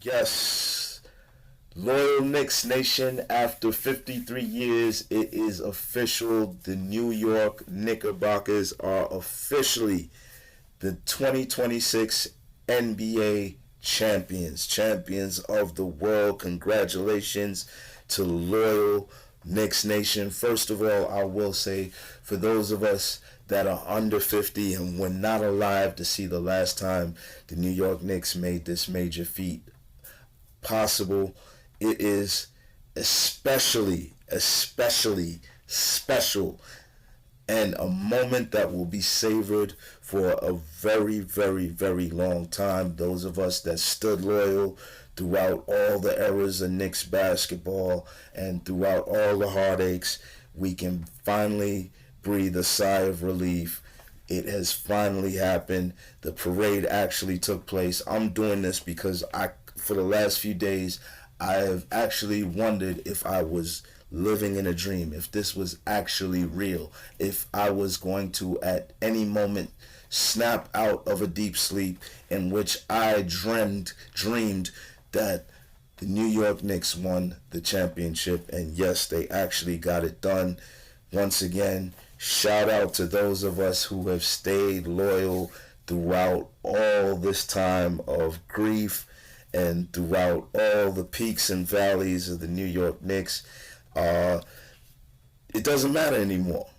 Yes, loyal Knicks Nation, after 53 years, it is official. The New York Knickerbockers are officially the 2026 NBA champions, champions of the world. Congratulations to loyal Knicks Nation. First of all, I will say, for those of us that are under 50 and were not alive to see the last time the New York Knicks made this major feat possible, it is especially special, and a moment that will be savored for a very, very, very long time. Those of us that stood loyal throughout all the eras of Knicks basketball and throughout all the heartaches, we can finally breathe a sigh of relief. It has finally happened. The parade actually took place. I'm doing this because for the last few days, I have actually wondered if I was living in a dream, if this was actually real, if I was going to at any moment snap out of a deep sleep in which I dreamed that the New York Knicks won the championship. And yes, they actually got it done. Once again, shout out to those of us who have stayed loyal throughout all this time of grief and throughout all the peaks and valleys of the New York Knicks. It doesn't matter anymore.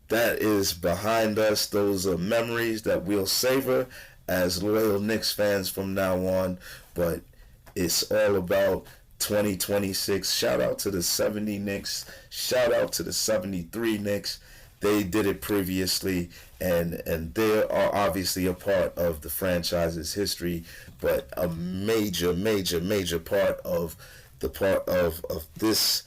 That is behind us. Those are memories that we'll savor as loyal Knicks fans from now on. But it's all about 2026. Shout out to the 70 Knicks. Shout out to the 73 Knicks. They did it previously, and they are obviously a part of the franchise's history, but a major part of this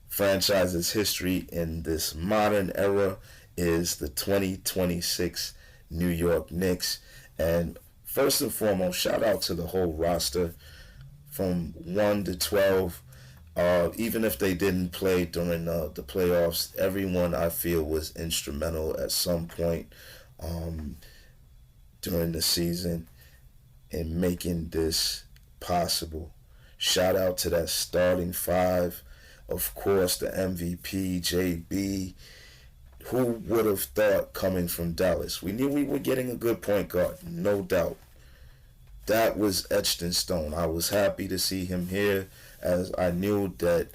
franchise's history in this modern era is the 2026 New York Knicks. And first and foremost, shout out to the whole roster from 1 to 12. Even if they didn't play during the playoffs, everyone I feel was instrumental at some point during the season in making this possible. Shout out to that starting five. Of course, the MVP, JB. Who would have thought, coming from Dallas? We knew we were getting a good point guard, no doubt. That was etched in stone. I was happy to see him here, as I knew that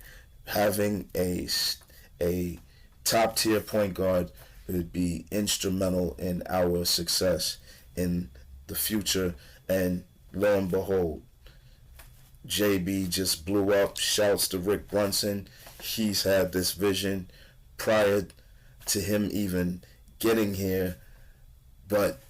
having a top tier point guard would be instrumental in our success in the future. And lo and behold, JB just blew up. Shouts to Rick Brunson. He's had this vision prior to him even getting here. But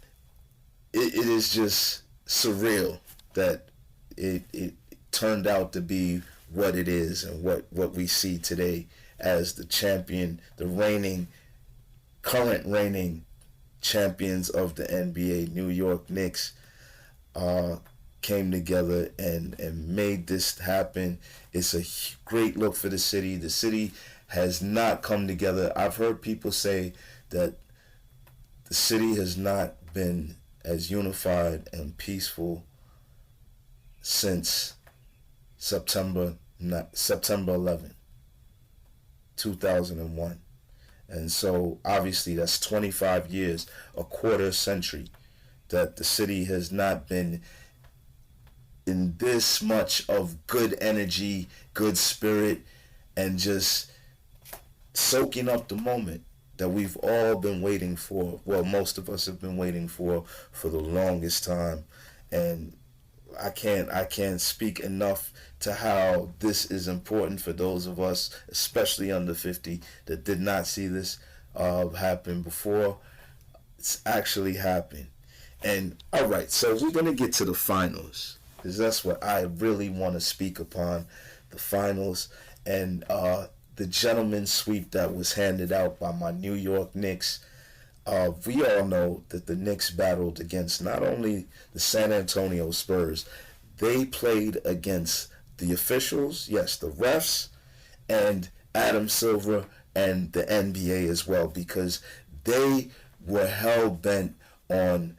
it is just surreal that it turned out to be what it is and what we see today as the champion, the current reigning champions of the NBA, New York Knicks, came together and made this happen. It's a great look for the city. The city has not come together. I've heard people say that the city has not been as unified and peaceful since September 11, 2001. And so obviously that's 25 years, a quarter century, that the city has not been in this much of good energy, good spirit, and just soaking up the moment that we've all been waiting for. Well, most of us have been waiting for the longest time. And I can't speak enough to how this is important for those of us, especially under 50, that did not see this happen before. It's actually happened. And all right, so we're gonna get to the finals, because that's what I really want to speak upon, the finals. And the gentleman's sweep that was handed out by my New York Knicks. We all know that the Knicks battled against not only the San Antonio Spurs, they played against the officials, yes, the refs, and Adam Silver and the NBA as well, because they were hell bent on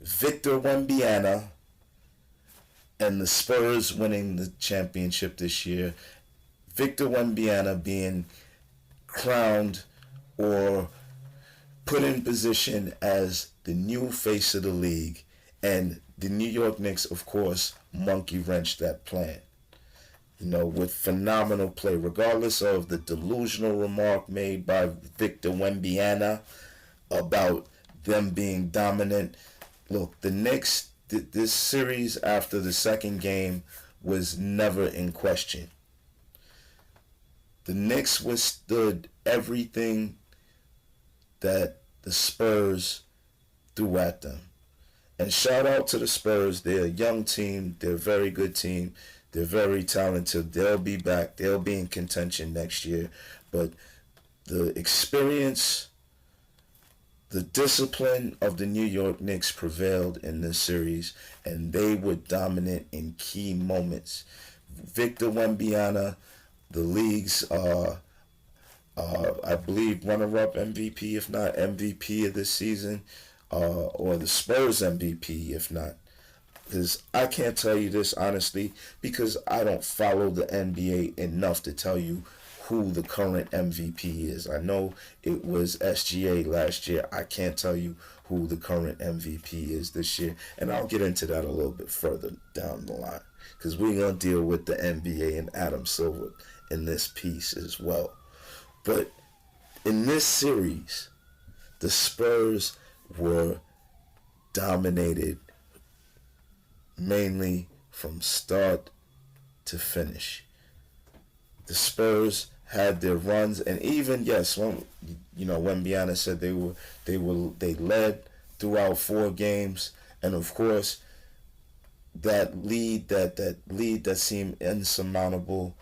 Victor Wembanyama and the Spurs winning the championship this year, Victor Wembanyama being crowned or put in position as the new face of the league, and the New York Knicks, of course, monkey wrenched that plan. With phenomenal play, regardless of the delusional remark made by Victor Wembanyama about them being dominant. Look, the Knicks, this series after the second game was never in question. The Knicks withstood everything that the Spurs threw at them. And shout out to the Spurs. They're a young team. They're a very good team. They're very talented. They'll be back. They'll be in contention next year. But the experience, the discipline of the New York Knicks prevailed in this series, and they were dominant in key moments. Victor Wembanyama, the league's, I believe, runner-up MVP, if not MVP of this season, or the Spurs MVP, if not. Because I can't tell you this honestly, because I don't follow the NBA enough to tell you who the current MVP is. I know it was SGA last year. I can't tell you who the current MVP is this year. And I'll get into that a little bit further down the line, because we're going to deal with the NBA and Adam Silver in this piece as well. But in this series, the Spurs were dominated mainly from start to finish. The Spurs had their runs, and even when Wembanyama said they led throughout 4 games, and of course that lead that seemed insurmountable,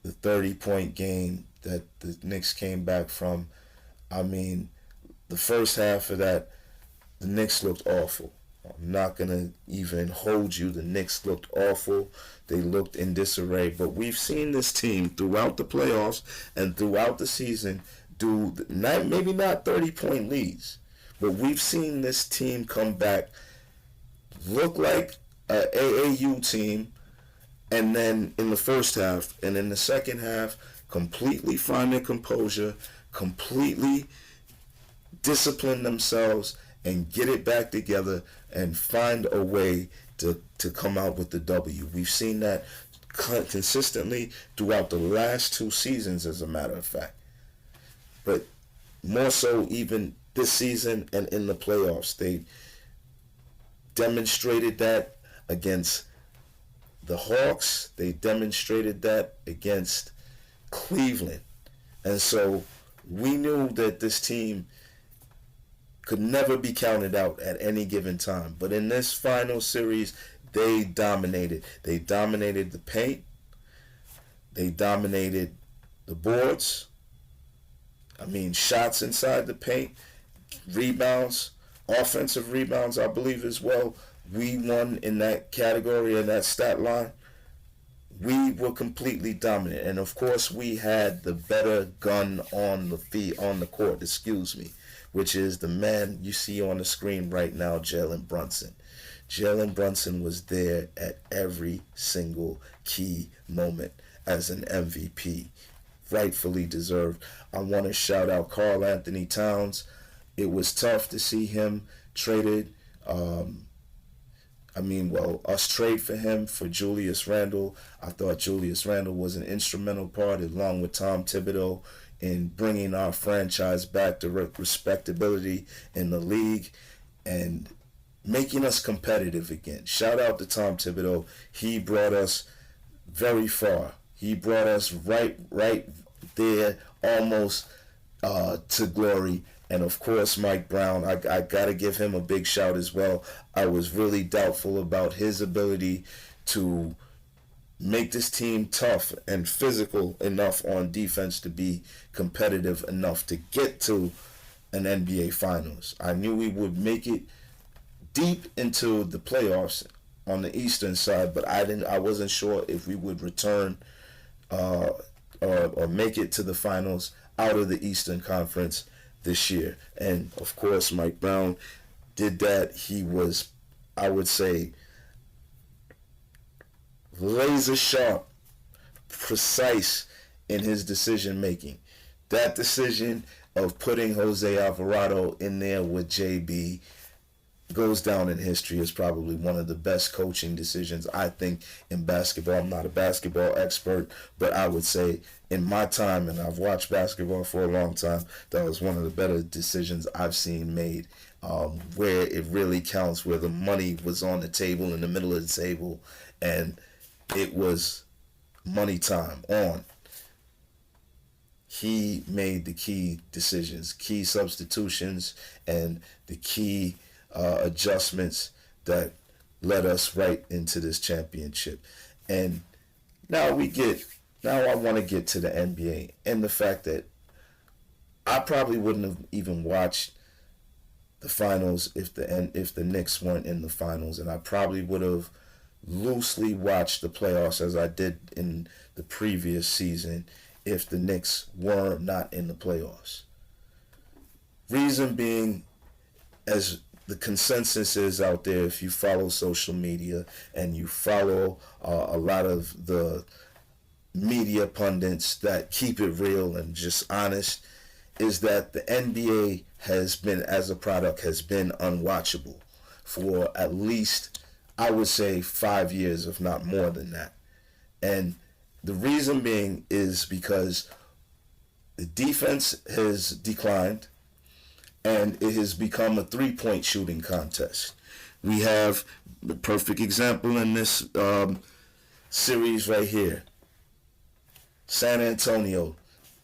the 30-point game that the Knicks came back from. I mean, the first half of that, the Knicks looked awful. I'm not going to even hold you. The Knicks looked awful. They looked in disarray. But we've seen this team throughout the playoffs and throughout the season do, maybe not 30-point leads, but we've seen this team come back, look like an AAU team, and then in the first half and in the second half, completely find their composure, completely discipline themselves, and get it back together and find a way to come out with the W. We've seen that consistently throughout the last 2 seasons, as a matter of fact. But more so even this season and in the playoffs. They demonstrated that against the Hawks. They demonstrated that against Cleveland. And so we knew that this team could never be counted out at any given time. But in this final series, they dominated. They dominated the paint. They dominated the boards. I mean, shots inside the paint, rebounds, offensive rebounds, I believe as well. We won in that category, in that stat line. We were completely dominant. And of course, we had the better gun on the court, which is the man you see on the screen right now, Jalen Brunson. Jalen Brunson was there at every single key moment as an MVP. Rightfully deserved. I want to shout out Karl Anthony Towns. It was tough to see him traded. Us trade for him for Julius Randle. I thought Julius Randle was an instrumental part, along with Tom Thibodeau, in bringing our franchise back to respectability in the league and making us competitive again. Shout out to Tom Thibodeau. He brought us very far. He brought us right there, almost to glory. And of course, Mike Brown, I got to give him a big shout as well. I was really doubtful about his ability to make this team tough and physical enough on defense to be competitive enough to get to an NBA Finals. I knew we would make it deep into the playoffs on the Eastern side, but I wasn't sure if we would return or make it to the finals out of the Eastern Conference this year. And of course, Mike Brown did that. He was, I would say, laser sharp, precise in his decision making. That decision of putting Jose Alvarado in there with JB goes down in history as probably one of the best coaching decisions, I think, in basketball. I'm not a basketball expert, but I would say in my time, and I've watched basketball for a long time, that was one of the better decisions I've seen made, where it really counts, where the money was on the table, in the middle of the table, and it was money time on. He made the key decisions, key substitutions, and the key adjustments that led us right into this championship. And now I want to get to the NBA and the fact that I probably wouldn't have even watched the finals if the Knicks weren't in the finals, and I probably would have loosely watched the playoffs as I did in the previous season if the Knicks were not in the playoffs. Reason being, as the consensus is out there, if you follow social media and you follow a lot of the media pundits that keep it real and just honest, is that the NBA has been, as a product, has been unwatchable for at least, I would say, 5 years, if not more than that. And the reason being is because the defense has declined, and it has become a three-point shooting contest. We have the perfect example in this series right here. San Antonio,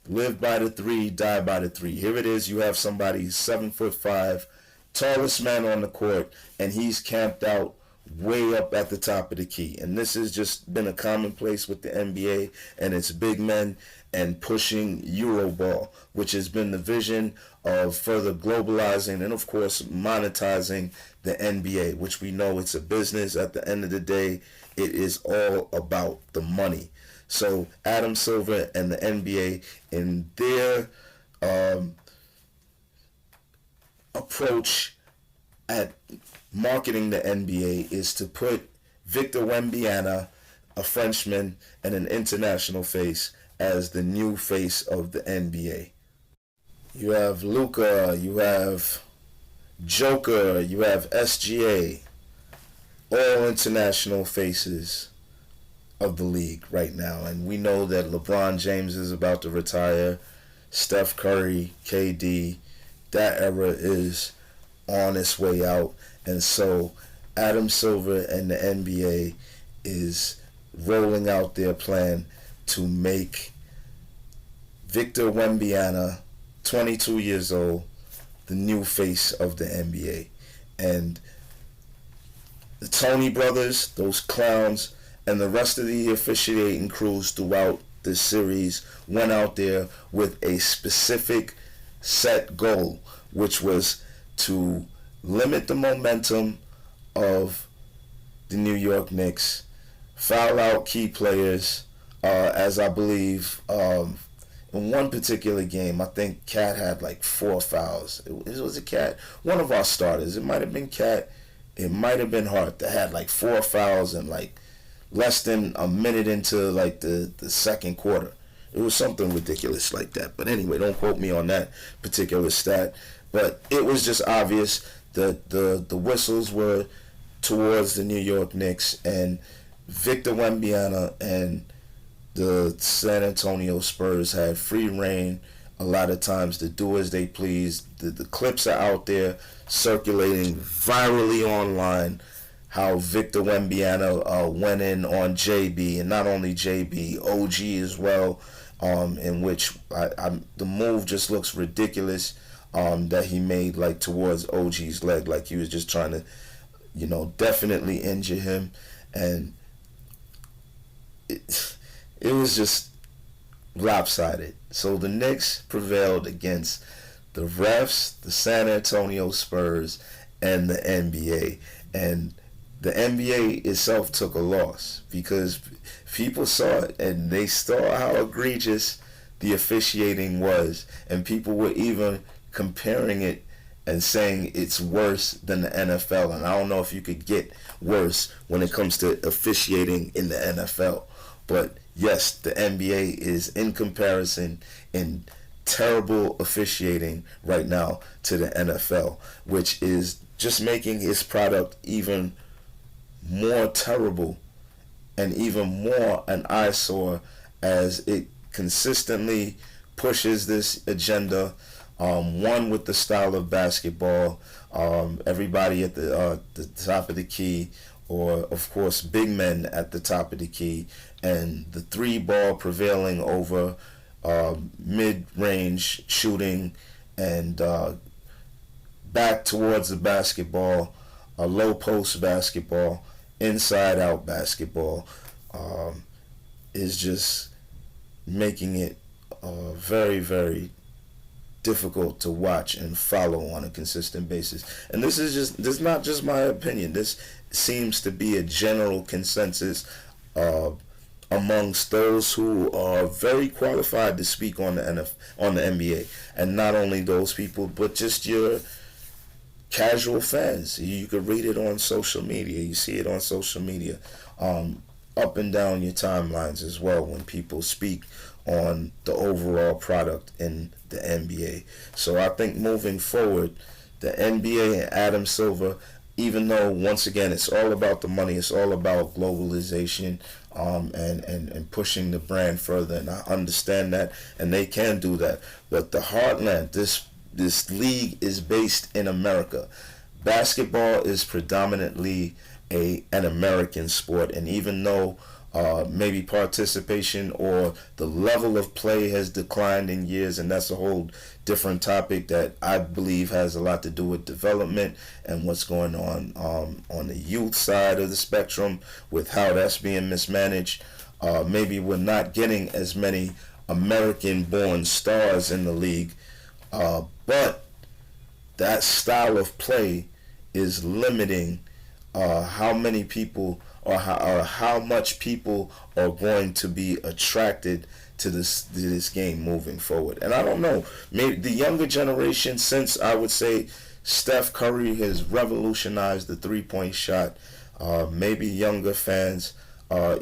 live by the three, die by the three. Here it is. You have somebody 7'5", tallest man on the court, and he's camped out way up at the top of the key. And this has just been a commonplace with the NBA and its big men and pushing Euroball, which has been the vision of further globalizing and, of course, monetizing the NBA, which we know it's a business. At the end of the day, it is all about the money. So Adam Silver and the NBA, in their approach at marketing the NBA, is to put Victor Wembanyama, a Frenchman and an international face, as the new face of the NBA. You have Luka, you have Joker, you have SGA, all international faces of the league right now. And we know that LeBron James is about to retire, Steph Curry, KD, that era is on its way out. And so Adam Silver and the NBA is rolling out their plan to make Victor Wembanyama, 22 years old, the new face of the NBA. And the Tony brothers, those clowns, and the rest of the officiating crews throughout this series went out there with a specific set goal, which was to limit the momentum of the New York Knicks, foul out key players, as I believe in one particular game, I think Cat had like 4 fouls. It was a Cat, one of our starters. It might have been Cat, it might have been Hart, that had like 4 fouls in like less than a minute into like the second quarter. It was something ridiculous like that. But anyway, don't quote me on that particular stat. But it was just obvious that the whistles were towards the New York Knicks, and Victor Wembanyama and the San Antonio Spurs had free reign a lot of times to do as they please. The clips are out there circulating virally online, how Victor Wembanyama went in on JB, and not only JB, OG as well, in which the move just looks ridiculous, that he made like towards OG's leg, like he was just trying to, definitely injure him. And it was just lopsided. So the Knicks prevailed against the refs, the San Antonio Spurs, and the NBA. And the NBA itself took a loss because people saw it and they saw how egregious the officiating was. And people were even comparing it and saying it's worse than the NFL. And I don't know if you could get worse when it comes to officiating in the NFL. But yes, the NBA is in comparison in terrible officiating right now to the NFL, which is just making its product even more terrible and even more an eyesore as it consistently pushes this agenda. One, with the style of basketball, everybody at the top of the key, or of course big men at the top of the key, and the three ball prevailing over mid-range shooting and back towards the basketball, low post basketball, inside out basketball, is just making it very, very difficult to watch and follow on a consistent basis. And this is not just my opinion. This seems to be a general consensus amongst those who are very qualified to speak on the NBA, and not only those people, but just your casual fans. You could read it on social media. You see it on social media, up and down your timelines as well, when people speak on the overall product in the NBA. So I think moving forward, the NBA and Adam Silver, even though once again it's all about the money, it's all about globalization, and pushing the brand further, and I understand that, and they can do that. But the heartland, this league is based in America. Basketball is predominantly an American sport, and even though maybe participation or the level of play has declined in years, and that's a whole different topic that I believe has a lot to do with development and what's going on the youth side of the spectrum with how that's being mismanaged. Maybe we're not getting as many American-born stars in the league, but that style of play is limiting how many people or how much people are going to be attracted to this game moving forward. And I don't know, maybe the younger generation, since I would say Steph Curry has revolutionized the three-point shot, maybe younger fans,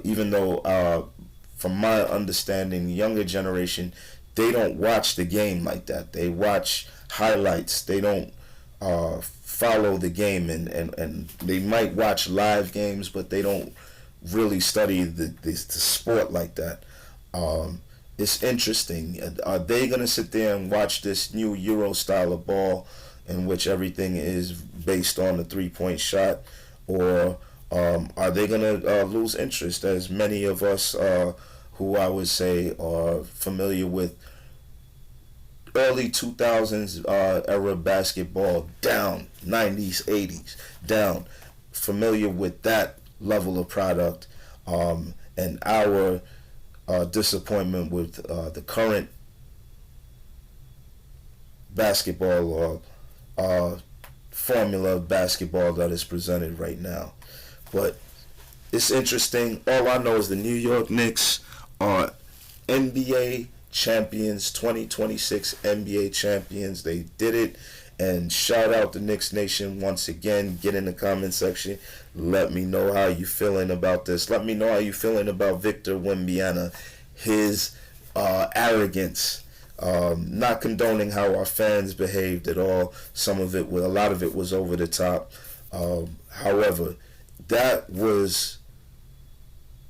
even though from my understanding, the younger generation, they don't watch the game like that. They watch highlights. They don't follow the game, and they might watch live games, but they don't really study the sport like that. It's interesting. Are they going to sit there and watch this new Euro style of ball in which everything is based on the three-point shot, or are they going to lose interest, as many of us who I would say are familiar with early 2000s era basketball, down 90s, 80s, down, familiar with that level of product, and our disappointment with the current basketball or formula of basketball that is presented right now. But it's interesting. All I know is the New York Knicks are NBA champions, 2026 NBA champions. They did it, and shout out to Knicks Nation once again. Get in the comment section. Let me know how you feeling about this. Let me know how you feeling about Victor Wembanyama, his arrogance. Not condoning how our fans behaved at all. A lot of it was over the top. However, that was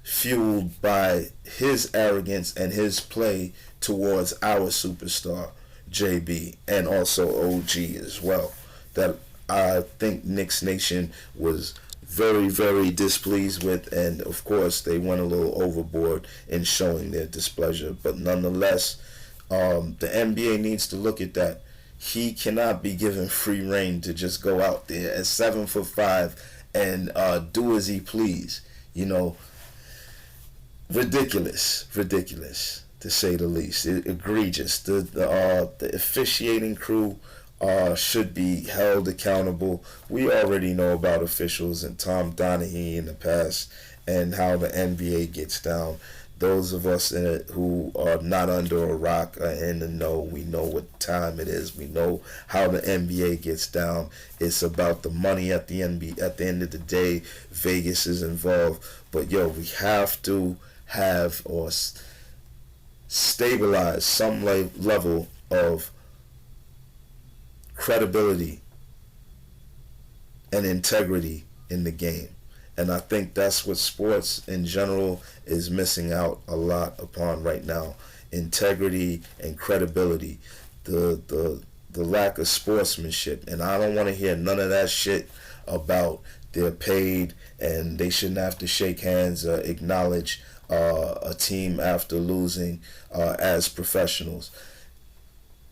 fueled by his arrogance and his play towards our superstar, JB, and also OG as well, that I think Knicks Nation was very, very displeased with, and of course they went a little overboard in showing their displeasure. But nonetheless, the NBA needs to look at that. He cannot be given free reign to just go out there at 7'5" and do as he please. Ridiculous, to say the least. Egregious. The officiating crew should be held accountable. We already know about officials and Tom Donaghy in the past and how the NBA gets down. Those of us who are not under a rock are in the know. We know what time it is. We know how the NBA gets down. It's about the money at the end. At the end of the day, Vegas is involved. But yo, we have to have or stabilize some level of credibility and integrity in the game. And I think that's what sports in general is missing out a lot upon right now. Integrity and credibility. The lack of sportsmanship. And I don't want to hear none of that shit about they're paid and they shouldn't have to shake hands or acknowledge a team after losing as professionals.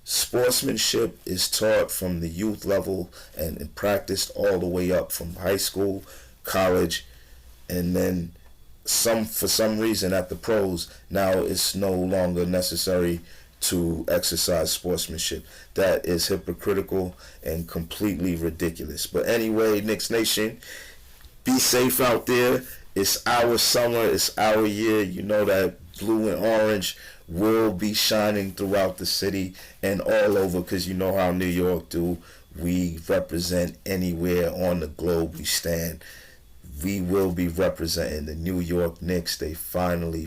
Sportsmanship is taught from the youth level and practiced all the way up from high school, college, and then for some reason at the pros now it's no longer necessary to exercise sportsmanship. That is hypocritical and completely ridiculous. But anyway, Knicks Nation, be safe out there. It's our summer, it's our year. You know that blue and orange will be shining throughout the city and all over, because you know how New York do. We represent anywhere on the globe we stand. We will be representing the New York Knicks. They finally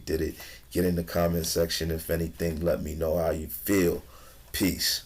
did it. Get in the comment section. If anything, let me know how you feel. Peace.